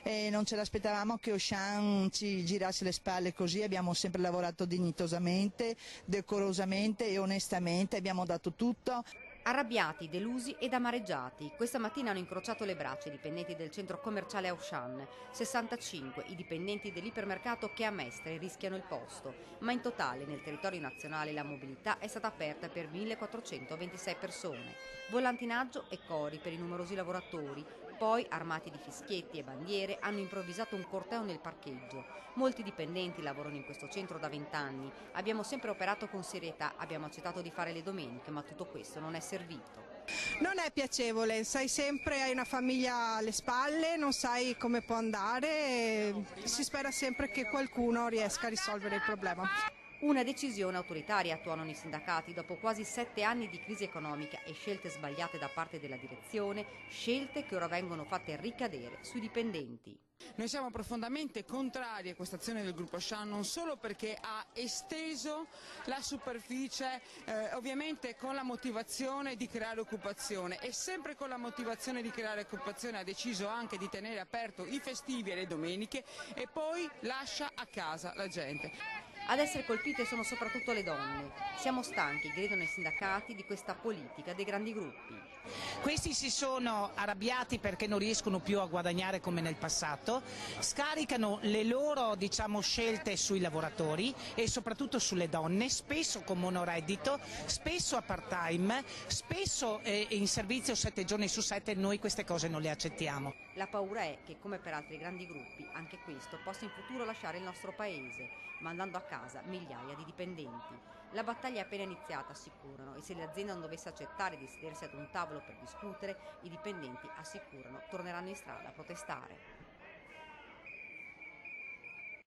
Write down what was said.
e non ce l'aspettavamo che Auchan ci girasse le spalle così. Abbiamo sempre lavorato dignitosamente, decorosamente e onestamente, abbiamo dato tutto. Arrabbiati, delusi ed amareggiati, questa mattina hanno incrociato le braccia i dipendenti del centro commerciale Auchan, 65 i dipendenti dell'ipermercato che a Mestre rischiano il posto, ma in totale nel territorio nazionale la mobilità è stata aperta per 1426 persone, volantinaggio e cori per i numerosi lavoratori. Poi, armati di fischietti e bandiere, hanno improvvisato un corteo nel parcheggio. Molti dipendenti lavorano in questo centro da 20 anni. Abbiamo sempre operato con serietà, abbiamo accettato di fare le domeniche, ma tutto questo non è servito. Non è piacevole, sai sempre, hai una famiglia alle spalle, non sai come può andare e si spera sempre che qualcuno riesca a risolvere il problema. Una decisione autoritaria attuano i sindacati dopo quasi 7 anni di crisi economica e scelte sbagliate da parte della direzione, scelte che ora vengono fatte ricadere sui dipendenti. Noi siamo profondamente contrari a questa azione del gruppo Auchan, non solo perché ha esteso la superficie ovviamente con la motivazione di creare occupazione e sempre con la motivazione di creare occupazione ha deciso anche di tenere aperto i festivi e le domeniche e poi lascia a casa la gente. Ad essere colpite sono soprattutto le donne. Siamo stanchi, gridano i sindacati, di questa politica dei grandi gruppi. Questi si sono arrabbiati perché non riescono più a guadagnare come nel passato, scaricano le loro scelte sui lavoratori e soprattutto sulle donne, spesso con monoreddito, spesso a part-time, spesso in servizio 7 giorni su 7, noi queste cose non le accettiamo. La paura è che, come per altri grandi gruppi, anche questo possa in futuro lasciare il nostro paese, mandando a casa migliaia di dipendenti. La battaglia è appena iniziata, assicurano, e se l'azienda non dovesse accettare di sedersi ad un tavolo per discutere, i dipendenti, assicurano, torneranno in strada a protestare.